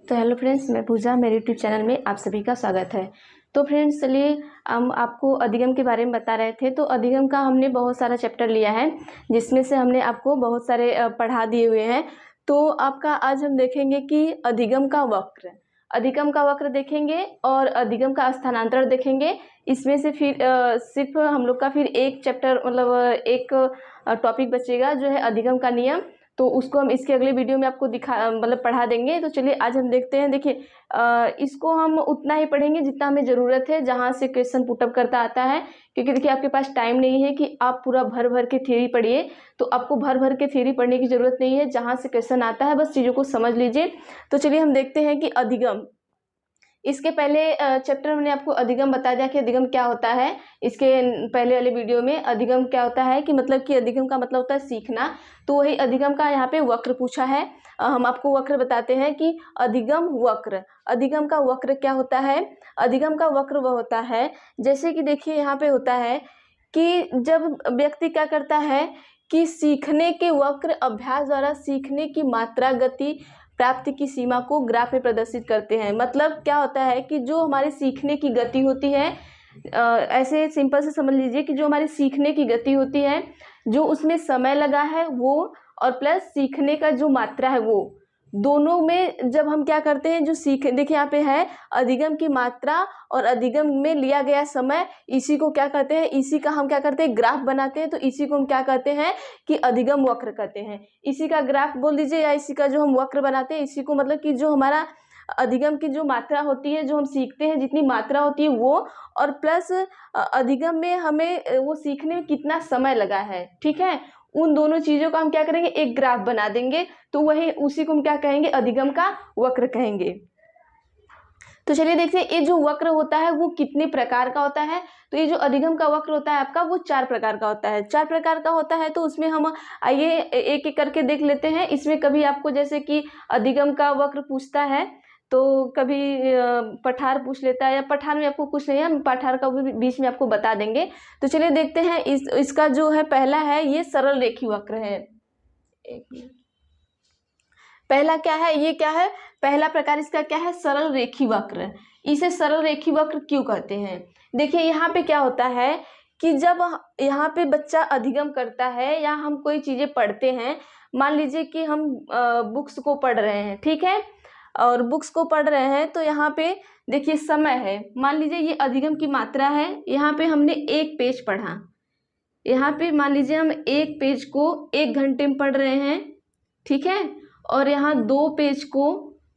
तो hello friends, मैं पूजा, मेरे यूट्यूब चैनल में आप सभी का स्वागत है। तो फ्रेंड्स, चलिए हम आपको अधिगम के बारे में बता रहे थे। तो अधिगम का हमने बहुत सारा चैप्टर लिया है, जिसमें से हमने आपको बहुत सारे पढ़ा दिए हुए हैं। तो आपका आज हम देखेंगे कि अधिगम का वक्र देखेंगे और अधिगम का स्थानांतरण देखेंगे। इसमें से फिर सिर्फ हम लोग का फिर एक चैप्टर मतलब एक टॉपिक बचेगा जो है अधिगम का नियम। तो उसको हम इसके अगले वीडियो में आपको मतलब पढ़ा देंगे। तो चलिए आज हम देखते हैं। देखिए इसको हम उतना ही पढ़ेंगे जितना हमें ज़रूरत है, जहाँ से क्वेश्चन पुटअप करता आता है। क्योंकि देखिए आपके पास टाइम नहीं है कि आप पूरा भर भर के थ्योरी पढ़िए। तो आपको भर भर के थ्योरी पढ़ने की ज़रूरत नहीं है, जहाँ से क्वेश्चन आता है बस चीज़ों को समझ लीजिए। तो चलिए हम देखते हैं कि अधिगम। इसके पहले चैप्टर मैंने आपको अधिगम बता दिया कि अधिगम क्या होता है। इसके पहले वाले वीडियो में अधिगम क्या होता है कि मतलब कि अधिगम का मतलब होता है सीखना। तो वही अधिगम का यहाँ पे वक्र पूछा है। हम आपको वक्र बताते हैं कि अधिगम का वक्र क्या होता है। अधिगम का वक्र वह होता है, जैसे कि देखिए यहाँ पे होता है कि जब व्यक्ति क्या करता है कि सीखने के वक्र अभ्यास द्वारा सीखने की मात्रा, गति, प्राप्ति की सीमा को ग्राफ में प्रदर्शित करते हैं। मतलब क्या होता है कि जो हमारी सीखने की गति होती है, ऐसे सिंपल से समझ लीजिए कि जो हमारी सीखने की गति होती है, जो उसमें समय लगा है वो, और प्लस सीखने का जो मात्रा है वो, दोनों में जब हम क्या करते हैं, जो देखिए यहाँ पे है अधिगम की मात्रा और अधिगम में लिया गया समय, इसी को क्या कहते हैं, इसी का हम क्या करते हैं ग्राफ बनाते हैं। तो इसी को हम क्या कहते हैं कि अधिगम वक्र कहते हैं। इसी का ग्राफ बोल दीजिए, या इसी का जो हम वक्र बनाते हैं, इसी को मतलब कि जो हमारा अधिगम की जो मात्रा होती है, जो हम सीखते हैं जितनी मात्रा होती है वो, और प्लस अधिगम में हमें वो सीखने में कितना समय लगा है, ठीक है, उन दोनों चीज़ों का हम क्या करेंगे एक ग्राफ बना देंगे। तो वही उसी को हम क्या कहेंगे अधिगम का वक्र कहेंगे। तो चलिए देखते हैं ये जो वक्र होता है वो कितने प्रकार का होता है। तो ये जो अधिगम का वक्र होता है आपका, वो 4 प्रकार का होता है। 4 प्रकार का होता है। तो उसमें हम आइए एक एक करके देख लेते हैं। इसमें कभी आपको जैसे कि अधिगम का वक्र पूछता है, तो कभी पठार पूछ लेता है, या पठार में आपको कुछ नहीं है, हम पठार का भी बीच में आपको बता देंगे। तो चलिए देखते हैं। इसका जो है पहला है, ये सरल रेखी वक्र है। एक मिनट, पहला क्या है, ये क्या है, पहला प्रकार इसका क्या है, सरल रेखी वक्र। इसे सरल रेखी वक्र क्यों कहते हैं। देखिए यहाँ पे क्या होता है कि जब यहाँ पे बच्चा अधिगम करता है या हम कोई चीजें पढ़ते हैं, मान लीजिए कि हम बुक्स को पढ़ रहे हैं, ठीक है, और बुक्स को पढ़ रहे हैं, तो यहाँ पे देखिए समय है, मान लीजिए ये अधिगम की मात्रा है। यहाँ पे हमने एक पेज पढ़ा, यहाँ पे मान लीजिए हम एक पेज को 1 घंटे में पढ़ रहे हैं, ठीक है, और यहाँ 2 पेज को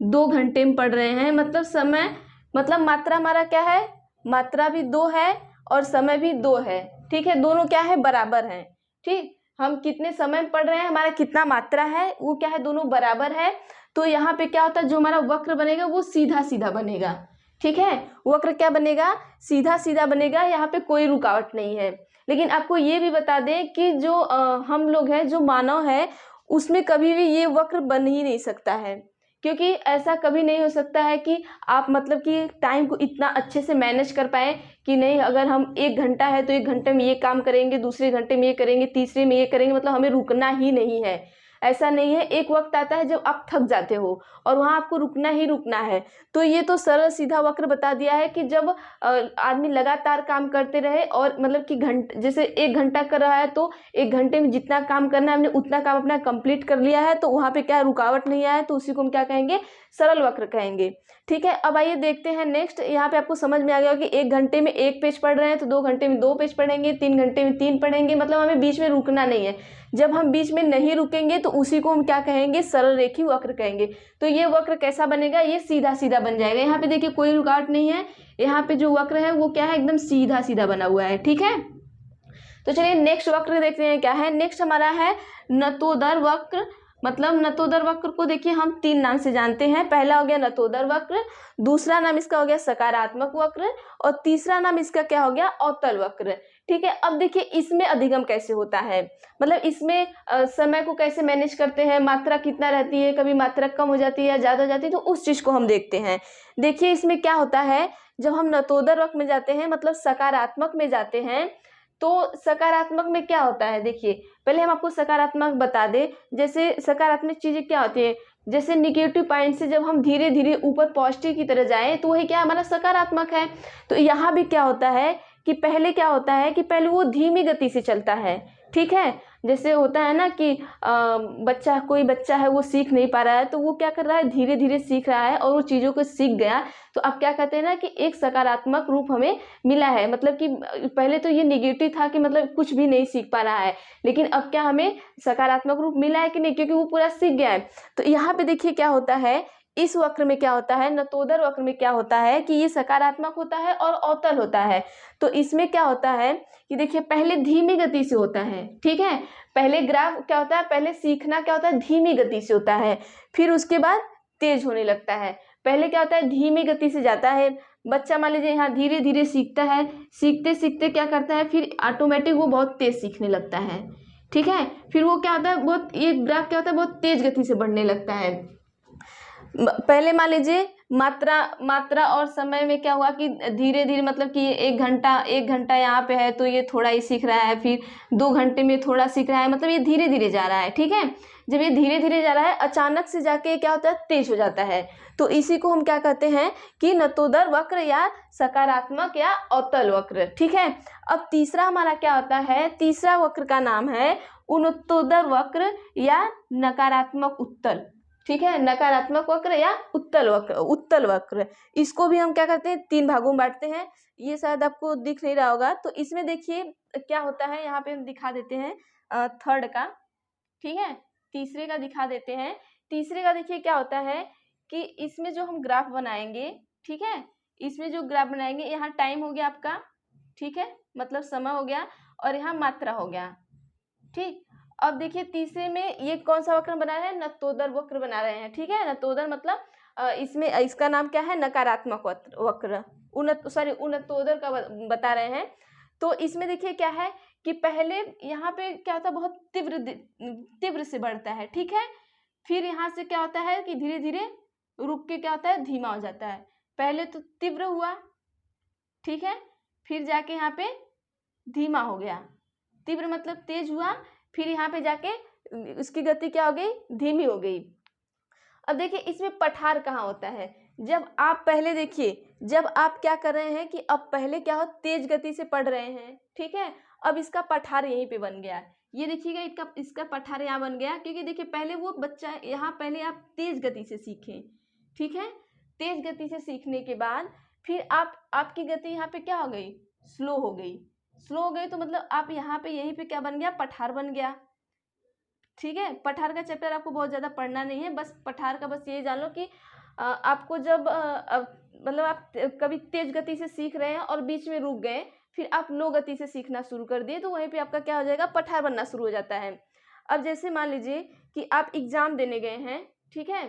2 घंटे में पढ़ रहे हैं। मतलब समय, मतलब मात्रा हमारा क्या है, मात्रा भी 2 है और समय भी 2 है, ठीक है, दोनों क्या है बराबर हैं। ठीक, हम कितने समय में पढ़ रहे हैं, हमारा कितना मात्रा है वो क्या है, दोनों बराबर है। तो यहाँ पे क्या होता है, जो हमारा वक्र बनेगा वो सीधा सीधा बनेगा, ठीक है, वक्र क्या बनेगा, सीधा सीधा बनेगा, यहाँ पे कोई रुकावट नहीं है। लेकिन आपको ये भी बता दें कि जो हम लोग हैं, जो मानव है, उसमें कभी भी ये वक्र बन ही नहीं सकता है। क्योंकि ऐसा कभी नहीं हो सकता है कि आप मतलब कि टाइम को इतना अच्छे से मैनेज कर पाए कि नहीं, अगर हम 1 घंटा है तो 1 घंटे में ये काम करेंगे, दूसरे घंटे में ये करेंगे, तीसरे में ये करेंगे, मतलब हमें रुकना ही नहीं है। ऐसा नहीं है, एक वक्त आता है जब आप थक जाते हो और वहाँ आपको रुकना ही रुकना है। तो ये तो सरल सीधा वक्र बता दिया है कि जब आदमी लगातार काम करते रहे, और मतलब कि जैसे 1 घंटा कर रहा है तो 1 घंटे में जितना काम करना है हमने उतना काम अपना कंप्लीट कर लिया है, तो वहाँ पे क्या रुकावट नहीं आया, तो उसी को हम क्या कहेंगे, सरल वक्र कहेंगे। ठीक है, अब आइए देखते हैं नेक्स्ट। यहाँ पे आपको समझ में आ गया कि 1 घंटे में 1 पेज पढ़ रहे हैं तो 2 घंटे में 2 पेज पढ़ेंगे, 3 घंटे में 3 पढ़ेंगे, मतलब हमें बीच में रुकना नहीं है। जब हम बीच में नहीं रुकेंगे तो उसी को हम क्या कहेंगे, सरल रेखी वक्र कहेंगे। तो ये वक्र कैसा बनेगा, ये सीधा सीधा बन जाएगा। यहाँ पे देखिए कोई रुकावट नहीं है, यहाँ पे जो वक्र है वो क्या है, एकदम सीधा सीधा बना हुआ है, ठीक है। तो चलिए नेक्स्ट वक्र देखते हैं क्या है। नेक्स्ट हमारा है नतोदर वक्र। मतलब नतोदर वक्र को देखिए हम 3 नाम से जानते हैं। पहला हो गया नतोदर वक्र, दूसरा नाम इसका हो गया सकारात्मक वक्र, और तीसरा नाम इसका क्या हो गया, अवतल वक्र। ठीक है, अब देखिए इसमें अधिगम कैसे होता है, मतलब इसमें समय को कैसे मैनेज करते हैं, मात्रा कितना रहती है, कभी मात्रा कम हो जाती है या ज़्यादा हो जाती है, तो उस चीज़ को हम देखते हैं। देखिए इसमें क्या होता है, जब हम नतोदर वक्र में जाते हैं, मतलब सकारात्मक में जाते हैं, तो सकारात्मक में क्या होता है, देखिए पहले हम आपको सकारात्मक बता दें। जैसे सकारात्मक चीजें क्या होती है, जैसे निगेटिव पॉइंट से जब हम धीरे धीरे ऊपर पॉजिटिव की तरह जाएं तो वही क्या हमारा सकारात्मक है। तो यहाँ भी क्या होता है कि पहले क्या होता है कि पहले वो धीमी गति से चलता है, ठीक है। जैसे होता है ना कि कोई बच्चा है वो सीख नहीं पा रहा है, तो वो क्या कर रहा है, धीरे धीरे सीख रहा है और वो चीज़ों को सीख गया। तो अब क्या कहते हैं ना कि एक सकारात्मक रूप हमें मिला है, मतलब कि पहले तो ये निगेटिव था कि मतलब कुछ भी नहीं सीख पा रहा है, लेकिन अब क्या हमें सकारात्मक रूप मिला है कि नहीं, क्योंकि वो पूरा सीख गया है। तो यहाँ पे देखिए क्या होता है, इस वक्र में क्या होता है, नतोदर वक्र में क्या होता है कि ये सकारात्मक होता है और अवतल होता है। तो इसमें क्या होता है कि देखिए पहले धीमी गति से होता है, ठीक है। पहले ग्राफ क्या होता है, पहले सीखना क्या होता है, धीमी गति से होता है, फिर उसके बाद तेज होने लगता है। पहले क्या होता है, धीमी गति से जाता है बच्चा, मान लीजिए यहाँ धीरे धीरे सीखता है, सीखते सीखते क्या करता है, फिर ऑटोमेटिक वो बहुत तेज सीखने लगता है, ठीक है। फिर वो क्या होता है, बहुत ये ग्राफ क्या होता है, बहुत तेज गति से बढ़ने लगता है। पहले मान लीजिए मात्रा और समय में क्या हुआ कि धीरे धीरे, मतलब कि एक घंटा यहाँ पे है तो ये थोड़ा ही सीख रहा है, फिर 2 घंटे में थोड़ा सीख रहा है, मतलब ये धीरे धीरे जा रहा है, ठीक है। जब ये धीरे धीरे जा रहा है, अचानक से जाके क्या होता है, तेज हो जाता है। तो इसी को हम क्या कहते हैं कि नतोदर वक्र या सकारात्मक या अवतल वक्र, ठीक है। अब तीसरा हमारा क्या होता है, तीसरा वक्र का नाम है उन्नतोदर वक्र या नकारात्मक उत्तल, ठीक है। नकारात्मक वक्र या उत्तल वक्र, इसको भी हम क्या करते हैं, 3 भागों में बांटते हैं। ये शायद आपको दिख नहीं रहा होगा, तो इसमें देखिए क्या होता है, यहाँ पे हम दिखा देते हैं थर्ड का, ठीक है। तीसरे का दिखा देते हैं। तीसरे का देखिए क्या होता है कि इसमें जो हम ग्राफ बनाएंगे, ठीक है, इसमें जो ग्राफ बनाएंगे, यहाँ टाइम हो गया आपका, ठीक है, मतलब समय हो गया, और यहाँ मात्रा हो गया, ठीक। अब देखिए तीसरे में ये कौन सा वक्र बना रहे हैं, नतोदर वक्र बना रहे हैं, ठीक है। नतोदर मतलब इसमें इसका नाम क्या है, नकारात्मक वक्र, उन्नतोदर का बता रहे हैं। तो इसमें देखिए क्या है कि पहले यहाँ पे क्या होता है, बहुत तीव्र से बढ़ता है, ठीक है। फिर यहाँ से क्या होता है कि धीरे धीरे रुक के क्या होता है, धीमा हो जाता है। पहले तो तीव्र हुआ, ठीक है, फिर जाके यहाँ पे धीमा हो गया, तीव्र मतलब तेज हुआ, फिर यहाँ पे जाके इसकी गति क्या हो गई, धीमी हो गई। अब देखिए इसमें पठार कहाँ होता है, जब आप पहले देखिए, जब आप क्या कर रहे हैं कि अब पहले क्या हो, तेज गति से पढ़ रहे हैं, ठीक है। अब इसका पठार यहीं पे बन गया, ये देखिएगा इसका पठार यहाँ बन गया, क्योंकि देखिए पहले वो बच्चा यहाँ, पहले आप तेज गति से सीखें, ठीक है। तेज गति से सीखने के बाद फिर आपकी गति यहाँ पे क्या हो गई, स्लो हो गई। स्लो हो गई तो मतलब आप यहाँ पे यहीं पे क्या बन गया, पठार बन गया, ठीक है। पठार का चैप्टर आपको बहुत ज़्यादा पढ़ना नहीं है, बस पठार का बस ये जान लो कि आपको जब मतलब आप कभी तेज गति से सीख रहे हैं और बीच में रुक गए, फिर आप लो गति से सीखना शुरू कर दिए, तो वहीं पे आपका क्या हो जाएगा, पठार बनना शुरू हो जाता है। अब जैसे मान लीजिए कि आप एग्ज़ाम देने गए हैं, ठीक है,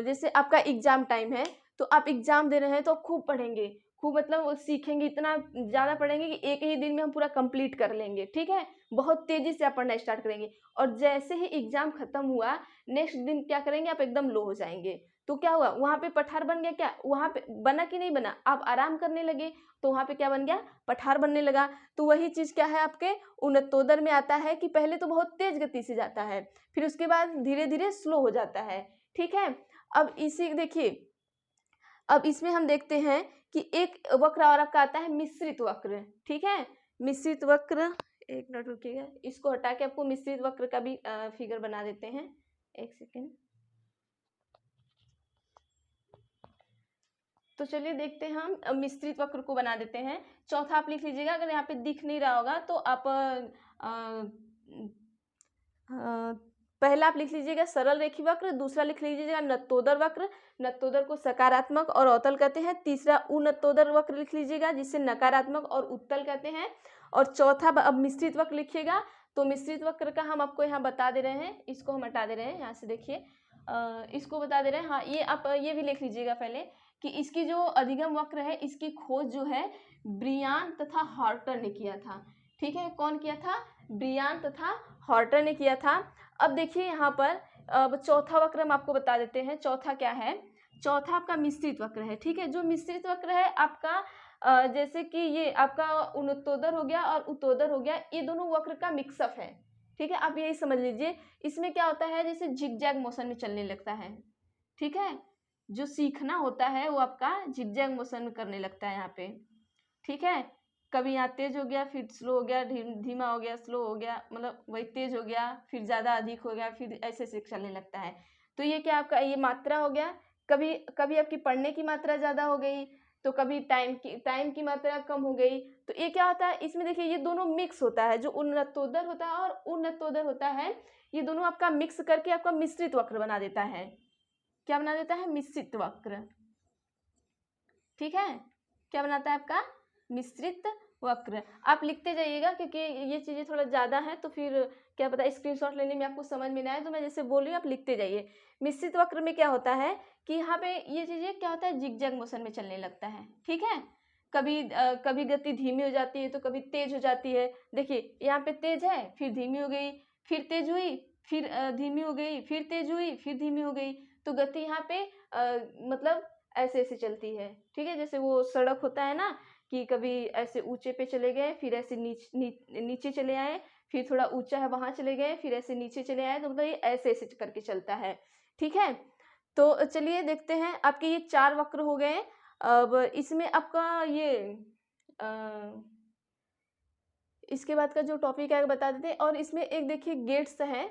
जैसे आपका एग्ज़ाम टाइम है, तो आप एग्ज़ाम दे रहे हैं तो आप खूब पढ़ेंगे, खूब मतलब वो सीखेंगे, इतना ज़्यादा पढ़ेंगे कि एक ही दिन में हम पूरा कंप्लीट कर लेंगे, ठीक है। बहुत तेज़ी से आप पढ़ना स्टार्ट करेंगे, और जैसे ही एग्ज़ाम ख़त्म हुआ, नेक्स्ट दिन क्या करेंगे, आप एकदम लो हो जाएंगे। तो क्या हुआ, वहाँ पे पठार बन गया, क्या वहाँ पे बना कि नहीं बना, आप आराम करने लगे तो वहाँ पे क्या बन गया, पठार बनने लगा। तो वही चीज़ क्या है आपके उन्नतोदर में आता है कि पहले तो बहुत तेज़ गति से जाता है, फिर उसके बाद धीरे धीरे स्लो हो जाता है, ठीक है। अब इसी देखिए, अब इसमें हम देखते हैं कि एक वक्र और आपका आता है मिश्रित वक्र, ठीक है। मिश्रित वक्र, एक मिनट रुकिएगा, इसको हटा के आपको मिश्रित वक्र का भी फिगर बना देते हैं, एक सेकेंड। तो चलिए देखते हैं, हम मिश्रित वक्र को बना देते हैं। चौथा आप लिख लीजिएगा, अगर यहाँ पे दिख नहीं रहा होगा तो आप पहला आप लिख लीजिएगा सरल रेखी वक्र, दूसरा लिख लीजिएगा नतोदर वक्र, नतोदर को सकारात्मक और अवतल कहते हैं, तीसरा उन्नतोदर वक्र लिख लीजिएगा जिसे नकारात्मक और उत्तल कहते हैं, और चौथा अब मिश्रित वक्र लिखिएगा। तो मिश्रित वक्र का हम आपको यहाँ बता दे रहे हैं, इसको हम हटा दे रहे हैं यहाँ से, देखिए इसको बता दे रहे हैं। हाँ, ये आप ये भी लिख लीजिएगा पहले कि इसकी जो अधिगम वक्र है, इसकी खोज जो है ब्रियान तथा हॉर्टर ने किया था, ठीक है। कौन किया था, ब्रियान तथा हॉर्टर ने किया था। अब देखिए यहाँ पर अब चौथा वक्र हम आपको बता देते हैं, चौथा क्या है, चौथा आपका मिश्रित वक्र है, ठीक है। जो मिश्रित वक्र है आपका जैसे कि ये आपका उन्नतोदर हो गया और उत्तोदर हो गया, ये दोनों वक्र का मिक्सअप है, ठीक है, आप यही समझ लीजिए। इसमें क्या होता है, जैसे जिगजैग मोशन में चलने लगता है, ठीक है। जो सीखना होता है वो आपका जिगजैग मोशन में करने लगता है यहाँ पे, ठीक है। कभी यहाँ तेज हो गया, फिर स्लो हो गया, धीमा हो गया, स्लो हो गया, मतलब वही तेज हो गया, फिर ज़्यादा अधिक हो गया, फिर ऐसे ऐसे चलने लगता है। तो ये क्या आपका ये मात्रा हो गया। कभी कभी आपकी पढ़ने की मात्रा ज़्यादा हो गई, तो कभी टाइम की मात्रा कम हो गई। तो ये क्या होता है, इसमें देखिए ये दोनों मिक्स होता है, जो उन्नतोदर होता है और उन्नतोदर होता है, ये दोनों आपका मिक्स करके आपका मिश्रित वक्र बना देता है। क्या बना देता है, मिश्रित वक्र, ठीक है। क्या बनाता है आपका मिश्रित वक्र। आप लिखते जाइएगा क्योंकि ये चीज़ें थोड़ा ज़्यादा है, तो फिर क्या पता स्क्रीनशॉट लेने में आपको समझ में ना आए, तो मैं जैसे बोल रही हूँ आप लिखते जाइए। मिश्रित वक्र में क्या होता है कि यहाँ पे ये चीज़ें क्या होता है, जिगजैग मोशन में चलने लगता है, ठीक है। कभी गति धीमी हो जाती है तो कभी तेज हो जाती है। देखिए यहाँ पे तेज है, फिर धीमी हो गई, फिर तेज हुई, फिर धीमी हो गई, फिर तेज हुई, फिर धीमी हो गई। तो गति यहाँ पे मतलब ऐसे ऐसे चलती है, ठीक है। जैसे वो सड़क होता है ना, कि कभी ऐसे ऊंचे पे चले गए, फिर ऐसे नीचे चले आए, फिर थोड़ा ऊंचा है वहां चले गए, फिर ऐसे नीचे चले आए, तो मतलब ये ऐसे ऐसे करके चलता है, ठीक है। तो चलिए देखते हैं, आपके ये 4 वक्र हो गए। अब इसमें आपका ये इसके बाद का जो टॉपिक है बता देते हैं। और इसमें एक देखिए गेट्स है,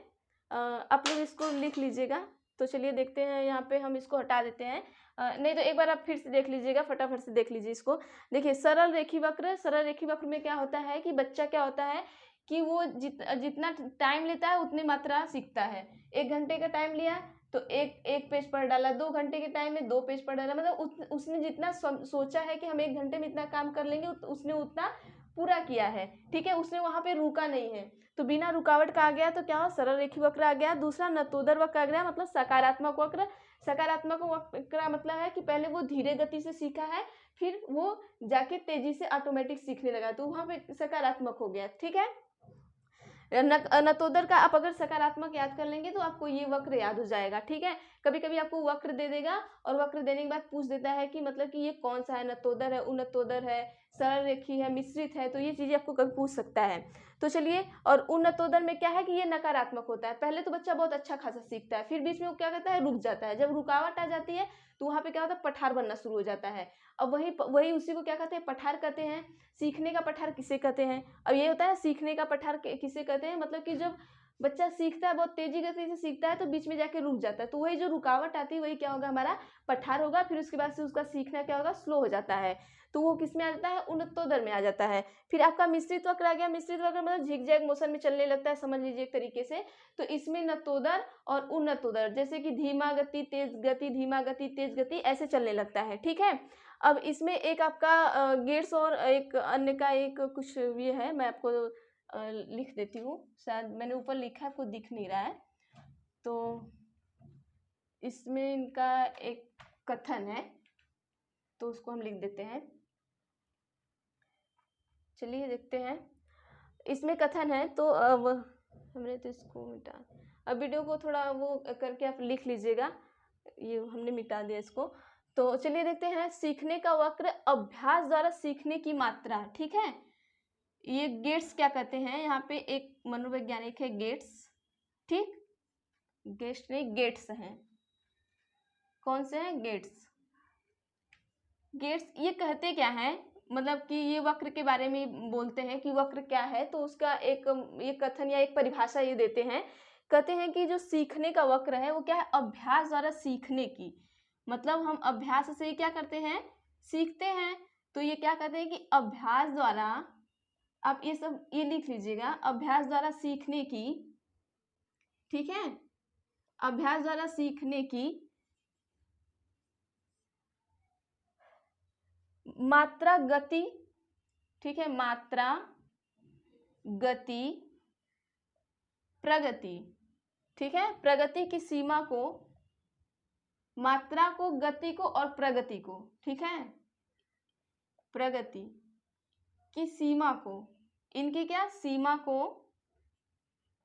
आप लोग इसको लिख लीजिएगा। तो चलिए देखते हैं, यहाँ पे हम इसको हटा देते हैं। नहीं तो एक बार आप फिर से देख लीजिएगा, फटाफट से देख लीजिए इसको। देखिए सरल रेखी वक्र, सरल रेखी वक्र में क्या होता है कि बच्चा क्या होता है कि वो जितना टाइम लेता है उतनी मात्रा सीखता है। 1 घंटे का टाइम लिया तो एक पेज पढ़ डाला, 2 घंटे के टाइम में 2 पेज पढ़ डाला, मतलब उसने जितना सोचा है कि हम 1 घंटे में इतना काम कर लेंगे, उसने उतना पूरा किया है, ठीक है। उसने वहां पे रुका नहीं है, तो बिना रुकावट का आ गया, तो क्या हो, सरल रेखी वक्र आ गया। दूसरा नतोदर वक्र आ गया, मतलब सकारात्मक वक्र। सकारात्मक वक्र का मतलब है कि पहले वो धीरे गति से सीखा है, फिर वो जाके तेजी से ऑटोमेटिक सीखने लगा, तो वहां पे सकारात्मक हो गया, ठीक है। नतोदर का आप अगर सकारात्मक याद कर लेंगे तो आपको ये वक्र याद हो जाएगा, ठीक है। कभी कभी आपको वक्र दे देगा और वक्र देने के बाद पूछ देता है कि मतलब कि ये कौन सा है, नतोदर है, उन्नतोदर है, सरल रेखी है, मिश्रित है, तो ये चीजें आपको कभी पूछ सकता है। तो चलिए, और उन्नतोदर में क्या है कि ये नकारात्मक होता है। पहले तो बच्चा बहुत अच्छा खासा सीखता है, फिर बीच में वो क्या करता है, रुक जाता है। जब रुकावट आ जाती है तो वहां पे क्या होता है, पठार बनना शुरू हो जाता है। अब वही उसी को क्या कहते हैं, पठार कहते हैं। सीखने का पठार किसे कहते हैं, अब ये होता है सीखने का पठार किसे कहते हैं, मतलब कि जब बच्चा सीखता है, बहुत तेजी गति से सीखता है, तो बीच में जाके रुक जाता है, तो वही जो रुकावट आती है वही क्या होगा, हमारा पठार होगा। फिर उसके बाद से उसका सीखना क्या होगा, स्लो हो जाता है, तो वो किस में आ जाता है, उन्नतोदर में आ जाता है। फिर आपका मिश्रित वक्र आ गया। मिश्रित वक्र मतलब झिगजैग मोशन में चलने लगता है, समझ लीजिए एक तरीके से। तो इसमें नतोदर और उन्नतोदर, जैसे कि धीमा गति, तेज गति, धीमा गति, तेज गति, ऐसे चलने लगता है, ठीक है। अब इसमें एक आपका गेट्स और एक अन्य का एक कुछ ये है, मैं आपको लिख देती हूँ, शायद मैंने ऊपर लिखा है, आपको दिख नहीं रहा है। तो इसमें इनका एक कथन है, तो उसको हम लिख देते हैं। चलिए देखते हैं, इसमें कथन है। तो अब हमने तो इसको मिटा, अब वीडियो को थोड़ा वो करके आप लिख लीजिएगा, ये हमने मिटा दिया इसको। तो चलिए देखते हैं, सीखने का वक्र, अभ्यास द्वारा सीखने की मात्रा, ठीक है। ये गेट्स क्या कहते हैं, यहाँ पे एक मनोवैज्ञानिक है गेट्स, ठीक। गेट्स नहीं, गेट्स हैं। कौन से हैं, गेट्स। गेट्स ये कहते क्या है, मतलब कि ये वक्र के बारे में बोलते हैं कि वक्र क्या है, तो उसका एक ये कथन या एक परिभाषा ये देते हैं। कहते हैं कि जो सीखने का वक्र है वो क्या है, अभ्यास द्वारा सीखने की, मतलब हम अभ्यास से क्या करते हैं, सीखते हैं। तो ये क्या कहते हैं कि अभ्यास द्वारा, आप ये सब ये लिख लीजिएगा, अभ्यास द्वारा सीखने की, ठीक है, अभ्यास द्वारा सीखने की मात्रा गति, ठीक है, मात्रा गति प्रगति, ठीक है, प्रगति की सीमा को, मात्रा को, गति को और प्रगति को, ठीक है, प्रगति की सीमा को, इनकी क्या सीमा को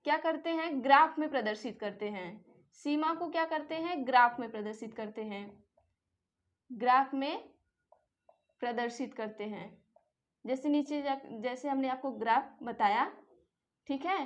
क्या करते हैं, ग्राफ में प्रदर्शित करते हैं। सीमा को क्या करते हैं, ग्राफ में प्रदर्शित करते हैं, ग्राफ में प्रदर्शित करते हैं। जैसे नीचे जैसे हमने आपको ग्राफ बताया, ठीक है।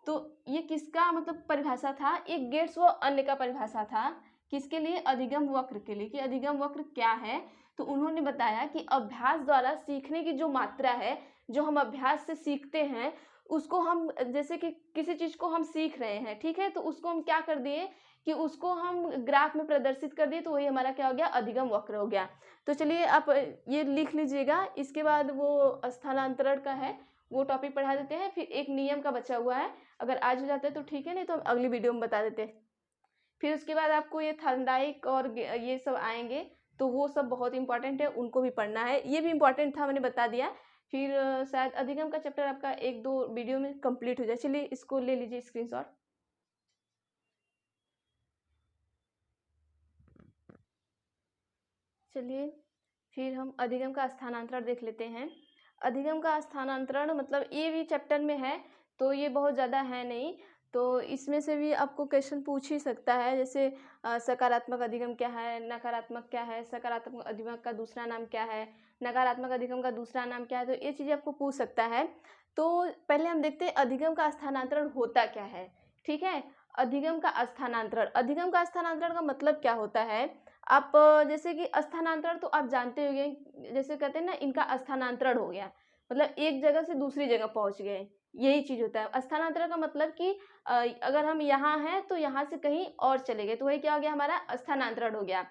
तो ये किसका मतलब परिभाषा था, एक गेट्स व अन्य का परिभाषा था, किसके लिए, अधिगम वक्र के लिए, कि अधिगम वक्र क्या है। तो उन्होंने बताया कि अभ्यास द्वारा सीखने की जो मात्रा है, जो हम अभ्यास से सीखते हैं उसको हम, जैसे कि किसी चीज को हम सीख रहे हैं, ठीक है, तो उसको हम क्या कर दिए कि उसको हम ग्राफ में प्रदर्शित कर दिए, तो वही हमारा क्या हो गया, अधिगम वक्र हो गया। तो चलिए आप ये लिख लीजिएगा। इसके बाद वो स्थानांतरण का है, वो टॉपिक पढ़ा देते हैं, फिर एक नियम का बचा हुआ है, अगर आज हो जाता है तो ठीक है, नहीं तो हम अगली वीडियो में बता देते हैं। फिर उसके बाद आपको ये थर्मोडाइक और ये सब आएंगे, तो वो सब बहुत इंपॉर्टेंट है, उनको भी पढ़ना है, ये भी इंपॉर्टेंट था, मैंने बता दिया। फिर शायद अधिगम का चैप्टर आपका 1-2 वीडियो में कंप्लीट हो जाए। चलिए इसको ले लीजिए स्क्रीनशॉट। चलिए फिर हम अधिगम का स्थानांतरण देख लेते हैं। अधिगम का स्थानांतरण मतलब ये भी चैप्टर में है, तो ये बहुत ज़्यादा है नहीं, तो इसमें से भी आपको क्वेश्चन पूछ ही सकता है, जैसे सकारात्मक अधिगम क्या है, नकारात्मक क्या है, सकारात्मक अधिगम का दूसरा नाम क्या है, नकारात्मक अधिगम का दूसरा नाम क्या है, तो ये चीज़ें आपको पूछ सकता है। तो पहले हम देखते हैं अधिगम का स्थानांतरण होता क्या है, ठीक है। अधिगम का स्थानांतरण, अधिगम का स्थानांतरण का मतलब क्या होता है, आप जैसे कि स्थानांतरण तो आप जानते होंगे, जैसे कहते हैं ना इनका स्थानांतरण हो गया, मतलब एक जगह से दूसरी जगह पहुंच गए, यही चीज होता है। स्थानांतरण का मतलब कि अगर हम यहाँ हैं तो यहाँ से कहीं और चले गए, तो वही क्या हो गया, हमारा स्थानांतरण हो गया।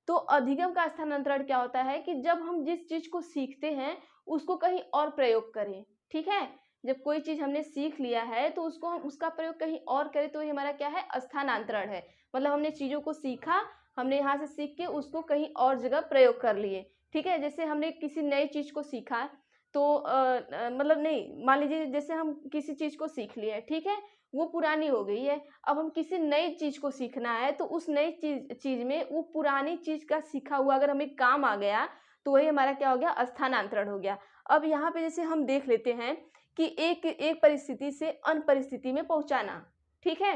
तो अधिगम का स्थानांतरण क्या होता है कि जब हम जिस चीज को सीखते हैं उसको कहीं और प्रयोग करें, ठीक है। जब कोई चीज हमने सीख लिया है तो उसको हम उसका प्रयोग कहीं और करें, तो ये हमारा क्या है, स्थानांतरण है। मतलब हमने चीजों को सीखा, हमने यहाँ से सीख के उसको कहीं और जगह प्रयोग कर लिए, ठीक है। जैसे हमने किसी नई चीज को सीखा, तो मतलब नहीं, मान लीजिए जैसे हम किसी चीज को सीख लिए, ठीक है, वो पुरानी हो गई है, अब हम किसी नई चीज को सीखना है, तो उस नई चीज में वो पुरानी चीज का सीखा हुआ अगर हमें काम आ गया, तो वही हमारा क्या हो गया, स्थानांतरण हो गया। अब यहाँ पे जैसे हम देख लेते हैं कि एक परिस्थिति से अन्य परिस्थिति में पहुंचाना, ठीक है।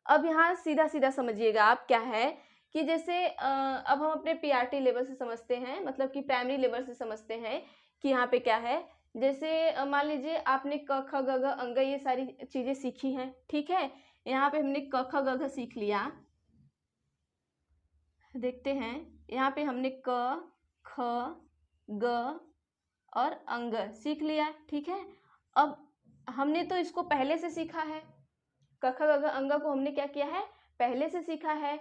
अब यहाँ सीधा सीधा समझिएगा आप, क्या है कि जैसे अब हम अपने पीआरटी लेवल से समझते हैं, मतलब कि प्राइमरी लेवल से समझते हैं कि यहाँ पे क्या है। जैसे मान लीजिए आपने क ख ग घ अंग ये सारी चीजें सीखी हैं, ठीक है। यहाँ पे हमने क ख ग घ सीख लिया, देखते हैं यहाँ पे हमने क ख ग और अंग सीख लिया, ठीक है। अब हमने तो इसको पहले से सीखा है, क ख ग घ अंग को हमने क्या किया है, पहले से सीखा है।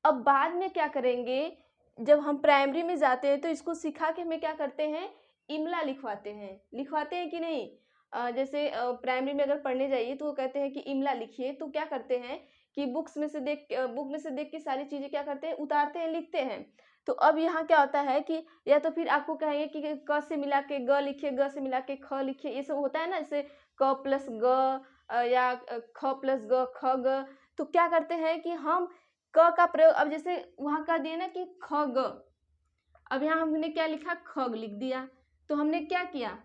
अब बाद में क्या करेंगे, जब हम प्राइमरी में जाते हैं तो इसको सिखा के हमें क्या करते हैं, इमला लिखवाते हैं कि नहीं। जैसे प्राइमरी में अगर पढ़ने जाइए तो वो कहते हैं कि इमला लिखिए, तो क्या करते हैं कि बुक में से देख के सारी चीज़ें क्या करते हैं, उतारते हैं, लिखते हैं। तो अब यहाँ क्या होता है कि या तो फिर आपको कहेंगे कि क से मिला के ग लिखिए, ग से मिला के ख लिखिए, ये सब होता है ना, जैसे क प्लस ग या ख प्लस ग ख ग। तो क्या करते हैं कि हम क का प्रयोग, अब जैसे वहाँ कह दिए ना कि ख ग, अब यहाँ हमने क्या लिखा, खग लिख दिया। तो हमने क्या किया,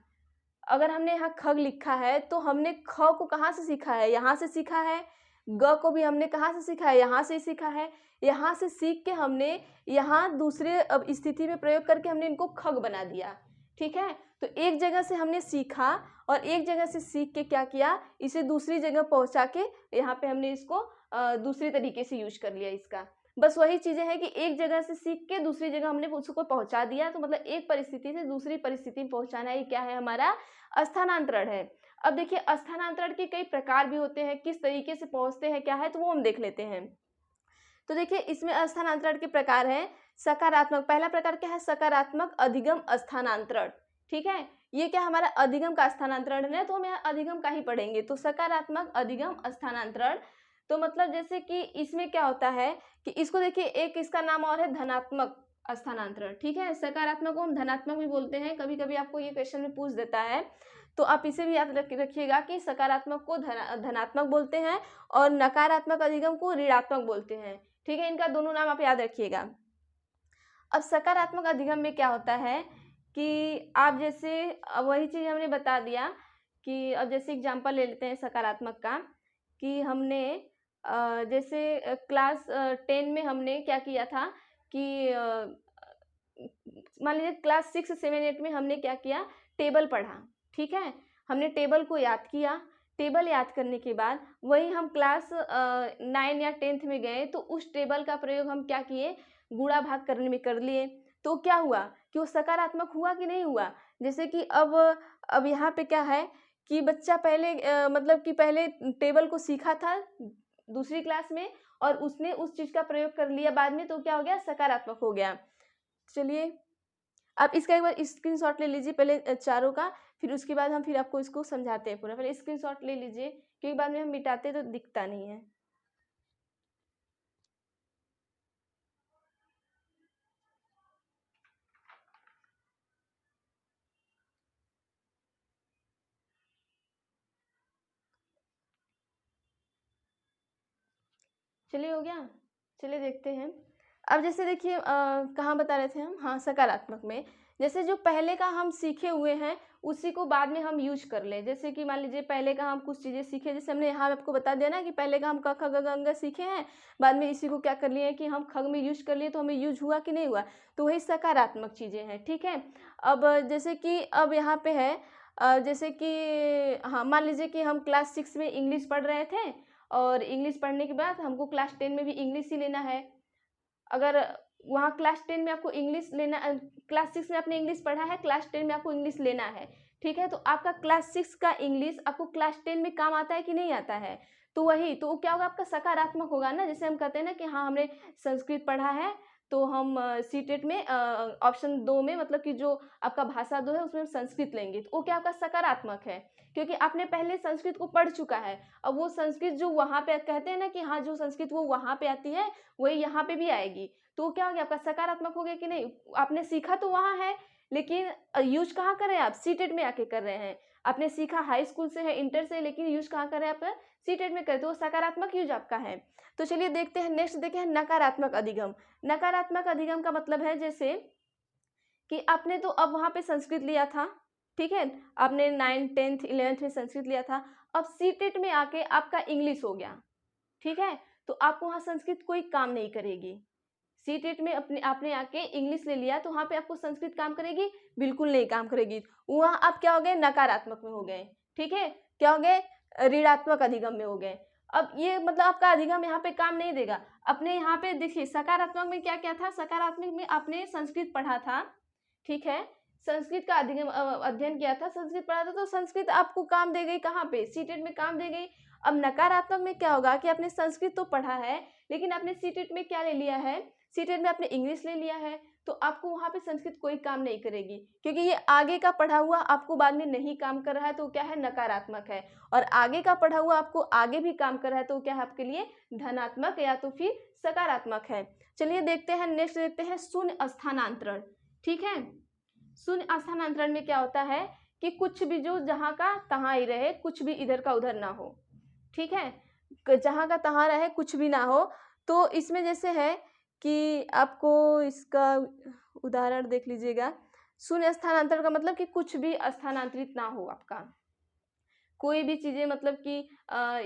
अगर हमने यहाँ खग लिखा है तो हमने ख को कहाँ से सीखा है, यहाँ से सीखा है। ग को भी हमने कहाँ से सीखा है, यहाँ से सीखा है। यहाँ से सीख के हमने यहाँ दूसरे अब स्थिति में प्रयोग करके हमने इनको खग बना दिया, ठीक है। तो एक जगह से हमने सीखा और एक जगह से सीख के क्या किया, इसे दूसरी जगह पहुंचा के यहाँ पे हमने इसको दूसरे तरीके से यूज कर लिया इसका। बस वही चीजें हैं कि एक जगह से सीख के दूसरी जगह हमने उसको पहुंचा दिया, तो मतलब एक परिस्थिति से दूसरी परिस्थिति में पहुंचाना, ये क्या है, हमारा स्थानांतरण है। अब देखिए स्थानांतरण के कई प्रकार भी होते हैं, किस तरीके से पहुंचते हैं क्या है, तो वो हम देख लेते हैं। तो देखिए इसमें स्थानांतरण के प्रकार हैं सकारात्मक, पहला प्रकार क्या है, सकारात्मक अधिगम स्थानांतरण, ठीक है। ये क्या हमारा अधिगम का स्थानांतरण है, तो हम यहाँ अधिगम का ही पढ़ेंगे। तो सकारात्मक अधिगम स्थानांतरण, तो मतलब जैसे कि इसमें क्या होता है कि इसको देखिए, एक इसका नाम और है धनात्मक स्थानांतरण, ठीक है। सकारात्मक को हम धनात्मक भी बोलते हैं, कभी कभी आपको ये क्वेश्चन में पूछ देता है, तो आप इसे भी याद रखिएगा कि सकारात्मक को धनात्मक बोलते हैं और नकारात्मक अधिगम को ऋणात्मक बोलते हैं, ठीक है। इनका दोनों नाम आप याद रखिएगा। अब सकारात्मक अधिगम में क्या होता है कि आप जैसे वही चीज़ हमने बता दिया कि अब जैसे एग्जांपल ले लेते हैं सकारात्मक का, कि हमने जैसे क्लास 10 में हमने क्या किया था कि मान लीजिए क्लास 6, 7, 8 में हमने क्या किया, टेबल पढ़ा, ठीक है। हमने टेबल को याद किया, टेबल याद करने के बाद वही हम क्लास 9 या 10th में गए तो उस टेबल का प्रयोग हम क्या किए, गुणा भाग करने में कर लिए। तो क्या हुआ कि वो सकारात्मक हुआ कि नहीं हुआ। जैसे कि अब यहाँ पे क्या है कि बच्चा पहले मतलब कि पहले टेबल को सीखा था दूसरी क्लास में और उसने उस चीज़ का प्रयोग कर लिया बाद में, तो क्या हो गया, सकारात्मक हो गया। चलिए आप इसका एक बार स्क्रीनशॉट ले लीजिए पहले चारों का, फिर उसके बाद हम फिर आपको इसको समझाते हैं पूरा। पहले स्क्रीनशॉट ले लीजिए क्योंकि बाद में हम मिटाते तो दिखता नहीं है। चलिए हो गया। चलिए देखते हैं। अब जैसे देखिए कहाँ बता रहे थे हम, हाँ सकारात्मक में। जैसे जो पहले का हम सीखे हुए हैं उसी को बाद में हम यूज कर लें। जैसे कि मान लीजिए पहले का हम कुछ चीज़ें सीखे, जैसे हमने यहाँ आपको बता दिया ना कि पहले का हम क ख ग घ अंग सीखे हैं, बाद में इसी को क्या कर लिए कि हम खग में यूज कर लिए, तो हमें यूज हुआ कि नहीं हुआ, तो वही सकारात्मक चीज़ें हैं। ठीक है। अब जैसे कि अब यहाँ पे है जैसे कि हाँ मान लीजिए कि हम क्लास 6 में इंग्लिश पढ़ रहे थे और इंग्लिश पढ़ने के बाद हमको क्लास 10 में भी इंग्लिश ही लेना है। अगर वहाँ क्लास 10 में आपको इंग्लिश लेना, क्लास 6 में आपने इंग्लिश पढ़ा है, क्लास 10 में आपको इंग्लिश लेना है। ठीक है। तो आपका क्लास 6 का इंग्लिश आपको क्लास 10 में काम आता है कि नहीं आता है, तो वही तो क्या होगा, आपका सकारात्मक होगा ना। जैसे हम कहते हैं ना कि हाँ हमने संस्कृत पढ़ा है तो हम सीटेट में ऑप्शन 2 में मतलब कि जो आपका भाषा 2 है उसमें हम संस्कृत लेंगे, तो वो क्या आपका सकारात्मक है क्योंकि आपने पहले संस्कृत को पढ़ चुका है। अब वो संस्कृत जो वहाँ पे कहते हैं ना कि हाँ जो संस्कृत वो वहाँ पे आती है वही यहाँ पे भी आएगी, तो क्या हो गया, आपका सकारात्मक हो गया कि नहीं। आपने सीखा तो वहाँ है लेकिन यूज कहाँ कर रहे हैं आप, सीटेट में आके कर रहे हैं। आपने सीखा हाई स्कूल से है, इंटर से, लेकिन यूज कहाँ कर रहे हैं आप, सीटेट में करते हो, सकारात्मक यूज आपका है। तो चलिए देखते हैं नेक्स्ट, देखें नकारात्मक अधिगम। नकारात्मक अधिगम का मतलब है जैसे कि आपने तो अब वहाँ पे संस्कृत लिया था, ठीक है, आपने 9, 10th, 11th में संस्कृत लिया था, अब सीटेट में आके आपका इंग्लिश हो गया। ठीक है। तो आपको वहाँ संस्कृत कोई काम नहीं करेगी। सीटेट में अपने आपने आके इंग्लिश ले लिया तो वहाँ पे आपको संस्कृत काम करेगी, बिल्कुल नहीं काम करेगी। वहाँ आप क्या हो गए, नकारात्मक में हो गए। ठीक है। क्या हो गए, ऋणात्मक अधिगम में हो गए। अब ये मतलब आपका अधिगम यहाँ पे काम नहीं देगा। अपने यहाँ पे देखिए सकारात्मक में क्या क्या था, सकारात्मक में आपने संस्कृत पढ़ा था, ठीक है, संस्कृत का अधिगम अध्ययन किया था, संस्कृत पढ़ा था, तो संस्कृत आपको काम दे गई, कहाँ पे, सीटेट में काम दे गई। अब नकारात्मक में क्या होगा कि आपने संस्कृत तो पढ़ा है लेकिन आपने सीटेट में क्या ले लिया है, सीटेट में आपने इंग्लिश ले लिया है, तो आपको वहाँ पे संस्कृत कोई काम नहीं करेगी क्योंकि ये आगे का पढ़ा हुआ आपको बाद में नहीं काम कर रहा है, तो क्या है, नकारात्मक है। और आगे का पढ़ा हुआ आपको आगे भी काम कर रहा है, तो क्या है आपके लिए धनात्मक या तो फिर सकारात्मक है। चलिए देखते हैं नेक्स्ट, देखते हैं शून्य स्थानांतरण। ठीक है। शून्य स्थानांतरण में क्या होता है कि कुछ भी जो जहाँ का तहाँ ही रहे, कुछ भी इधर का उधर ना हो। ठीक है। जहाँ का तहाँ रहे, कुछ भी ना हो। तो इसमें जैसे है कि आपको इसका उदाहरण देख लीजिएगा। शून्य स्थानांतरण का मतलब कि कुछ भी स्थानांतरित ना हो आपका, कोई भी चीज़ें, मतलब कि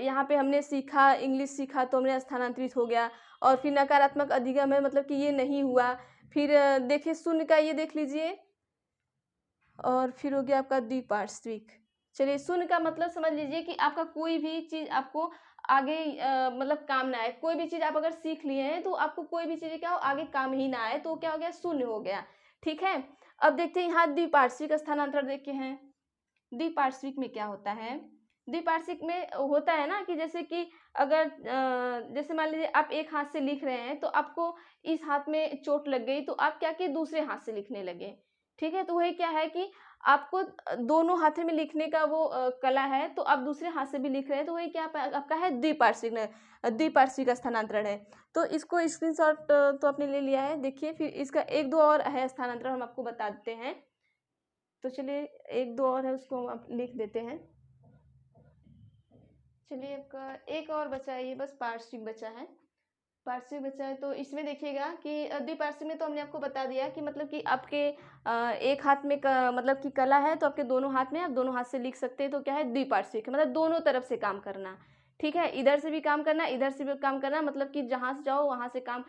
यहाँ पे हमने सीखा, इंग्लिश सीखा तो हमने स्थानांतरित हो गया। और फिर नकारात्मक अधिगम है मतलब कि ये नहीं हुआ। फिर देखिए शून्य का ये देख लीजिए, और फिर हो गया आपका द्विपार्श्विक। चलिए शून्य का मतलब समझ लीजिए कि आपका कोई भी चीज़ आपको आगे मतलब काम ना आए। कोई भी चीज़ आप अगर सीख लिए हैं तो आपको कोई भी चीज़ क्या हो आगे काम ही ना आए, तो क्या हो गया, शून्य हो गया। ठीक है। अब देखते हैं यहाँ द्विपार्श्विक स्थानांतरण देखे हैं। द्विपार्श्विक में क्या होता है, द्विपार्श्विक में होता है ना कि जैसे कि अगर जैसे मान लीजिए आप एक हाथ से लिख रहे हैं तो आपको इस हाथ में चोट लग गई, तो आप क्या किए, दूसरे हाथ से लिखने लगे। ठीक है। तो वही क्या है कि आपको दोनों हाथों में लिखने का वो कला है, तो आप दूसरे हाथ से भी लिख रहे हैं, तो वही क्या आपका है, द्विपार्श्विक, द्विपार्श्विक स्थानांतरण है। तो इसको स्क्रीनशॉट तो आपने ले लिया है। देखिए फिर इसका एक दो और है स्थानांतरण, हम आपको बता देते हैं। तो चलिए एक दो और है, उसको हम आप लिख देते हैं। चलिए आपका एक और बचा है, ये बस पार्श्विक बचा है, पार्श्विक बचा है। तो इसमें देखिएगा कि द्विपार्श्विक में तो हमने आपको बता दिया कि मतलब कि आपके एक हाथ में मतलब कि कला है तो आपके दोनों हाथ में आप दोनों हाथ से लिख सकते हैं, तो क्या है, द्विपार्श्विक मतलब दोनों तरफ से काम करना। ठीक है। इधर से भी काम करना, इधर से भी काम करना, मतलब कि जहाँ से जाओ वहाँ से काम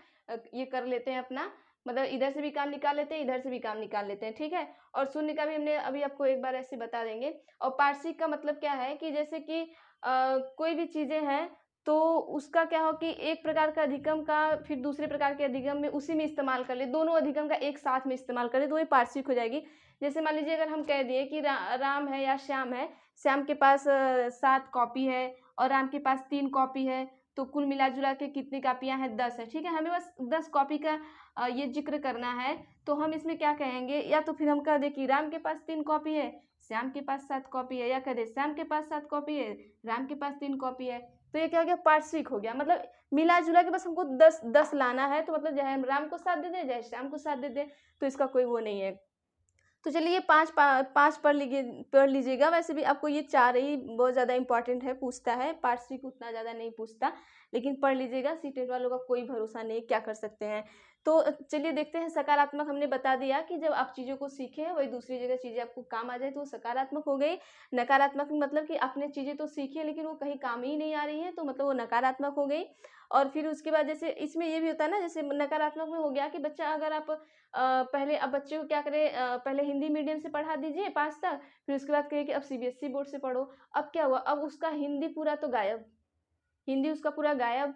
ये कर लेते हैं अपना, मतलब इधर से भी काम निकाल लेते हैं, इधर से भी काम निकाल लेते हैं। ठीक है। और शून्य का भी हमने अभी आपको एक बार ऐसे बता देंगे। और पार्श्विक का मतलब क्या है कि जैसे कि कोई भी चीज़ें हैं तो उसका क्या हो कि एक प्रकार का अधिगम का फिर दूसरे प्रकार के अधिगम में उसी में इस्तेमाल कर ले, दोनों अधिगम का एक साथ में इस्तेमाल करें तो वही पार्श्विक हो जाएगी। जैसे मान लीजिए अगर हम कह दिए कि राम है या श्याम है, श्याम के पास 7 कॉपी है और राम के पास 3 कॉपी है, तो कुल मिला-जुला के कितनी कॉपियाँ हैं 10 है, ठीक है? हमें बस 10 कॉपी का ये ज़िक्र करना है, तो हम इसमें क्या कहेंगे, या तो फिर हम कह दें कि राम के पास 3 कॉपी है, श्याम के पास 7 कॉपी है, या कह दें श्याम के पास 7 कॉपी है, राम के पास 3 कॉपी है। तो ये क्या हो गया, पार्श्विक हो गया, मतलब मिला-जुला के बस हमको 10 लाना है, तो मतलब चाहे हम राम को 7 दे दें, चाहे श्याम को 7 दे दें, तो इसका कोई वो नहीं है। तो चलिए 5 पढ़ लीजिएगा। वैसे भी आपको ये 4 ही बहुत ज़्यादा इंपॉर्टेंट है, पूछता है, पार्श्विक उतना ज़्यादा नहीं पूछता, लेकिन पढ़ लीजिएगा, सीटेट वालों का कोई भरोसा नहीं, क्या कर सकते हैं। तो चलिए देखते हैं, सकारात्मक हमने बता दिया कि जब आप चीज़ों को सीखें वही दूसरी जगह चीज़ें आपको काम आ जाए तो वो सकारात्मक हो गई। नकारात्मक मतलब कि आपने चीज़ें तो सीखी है लेकिन वो कहीं काम ही नहीं आ रही हैं, तो मतलब वो नकारात्मक हो गई। और फिर उसके बाद जैसे इसमें ये भी होता है ना, जैसे नकारात्मक में हो गया कि बच्चा अगर आप पहले अब बच्चे को क्या करें, पहले हिंदी मीडियम से पढ़ा दीजिए 5 तक, फिर उसके बाद कहिए कि अब सीबीएसई बोर्ड से पढ़ो। अब क्या हुआ, अब उसका हिंदी पूरा तो गायब, हिंदी उसका पूरा गायब।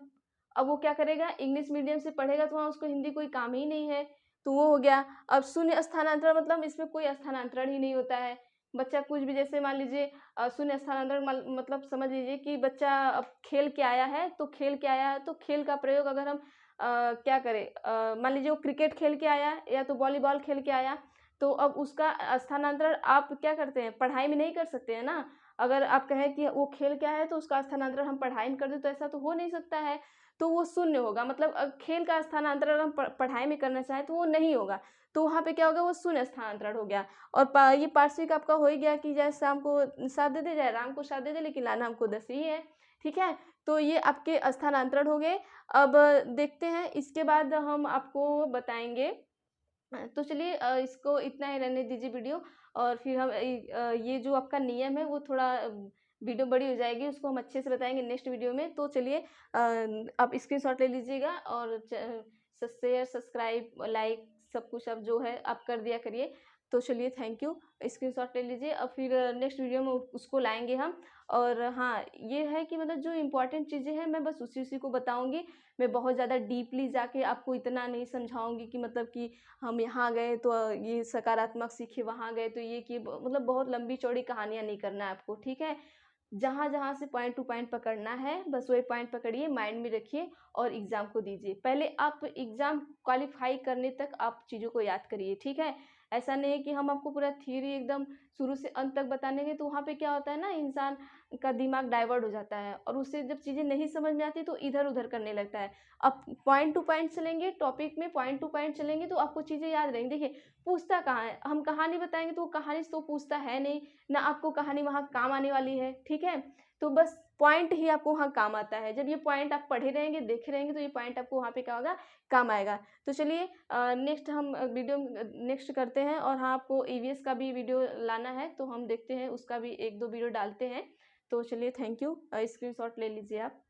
अब वो क्या करेगा, इंग्लिश मीडियम से पढ़ेगा तो वहाँ उसको हिंदी कोई काम ही नहीं है, तो वो हो गया। अब शून्य स्थानांतरण मतलब इसमें कोई स्थानांतरण ही नहीं होता है। बच्चा कुछ भी, जैसे मान लीजिए शून्य स्थानांतरण मतलब समझ लीजिए कि बच्चा अब खेल के आया है, तो खेल के आया है तो खेल का प्रयोग अगर हम क्या करें, मान लीजिए वो क्रिकेट खेल के आया या तो वॉलीबॉल खेल के आया, तो अब उसका स्थानांतरण आप क्या करते हैं, पढ़ाई में नहीं कर सकते हैं ना। अगर आप कहें कि वो खेल क्या है तो उसका स्थानांतरण हम पढ़ाई में कर दें, तो ऐसा तो हो नहीं सकता है, तो वो शून्य होगा। मतलब खेल का स्थानांतरण हम पढ़ाई में करना चाहें तो वो नहीं होगा, तो वहाँ पे क्या होगा, वो शून्य स्थानांतरण हो गया। और ये पार्श्विक आपका हो ही गया कि चाहे शाम को 7 दे दे, चाहे राम को 7 दे दे, लेकिन लाना हमको 10 ही है, ठीक है। तो ये आपके स्थानांतरण हो गए। अब देखते हैं इसके बाद हम आपको बताएंगे। तो चलिए इसको इतना ही रहने दीजिए वीडियो, और फिर हम ये जो आपका नियम है वो थोड़ा वीडियो बड़ी हो जाएगी, उसको हम अच्छे से बताएंगे नेक्स्ट वीडियो में। तो चलिए आप स्क्रीनशॉट ले लीजिएगा और शेयर सब्सक्राइब लाइक सब कुछ अब जो है आप कर दिया करिए। तो चलिए थैंक यू, स्क्रीनशॉट ले लीजिए और फिर नेक्स्ट वीडियो में उसको लाएंगे हम। और हाँ, ये है कि मतलब जो इम्पोर्टेंट चीज़ें हैं मैं बस उसी को बताऊंगी, मैं बहुत ज़्यादा डीपली जाके आपको इतना नहीं समझाऊंगी कि मतलब कि हम यहाँ गए तो ये सकारात्मक सीखे, वहाँ गए तो ये किए, मतलब बहुत लंबी चौड़ी कहानियाँ नहीं करना है आपको, ठीक है। जहाँ जहाँ से पॉइंट टू पॉइंट पकड़ना है बस वही पॉइंट पकड़िए, माइंड में रखिए और एग्ज़ाम को दीजिए। पहले आप एग्ज़ाम क्वालिफाई करने तक आप चीज़ों को याद करिए, ठीक है। ऐसा नहीं है कि हम आपको पूरा थियरी एकदम शुरू से अंत तक बताने तो वहाँ पे क्या होता है ना, इंसान का दिमाग डाइवर्ट हो जाता है और उससे जब चीज़ें नहीं समझ में आती तो इधर उधर करने लगता है। अब पॉइंट टू पॉइंट चलेंगे, टॉपिक में पॉइंट टू पॉइंट चलेंगे तो आपको चीज़ें याद रहेंगी। देखिए पूछता कहाँ है, हम कहानी बताएंगे तो वो कहानी से तो पूछता है नहीं ना, आपको कहानी वहाँ काम आने वाली है, ठीक है। तो बस पॉइंट ही आपको वहाँ काम आता है, जब ये पॉइंट आप पढ़े रहेंगे देखे रहेंगे तो ये पॉइंट आपको वहाँ पे क्या होगा, काम आएगा। तो चलिए नेक्स्ट हम वीडियो नेक्स्ट करते हैं, और हाँ आपको ईवीएस का भी वीडियो लाना है तो हम देखते हैं, उसका भी 1-2 वीडियो डालते हैं। तो चलिए थैंक यू, स्क्रीनशॉट ले लीजिए आप।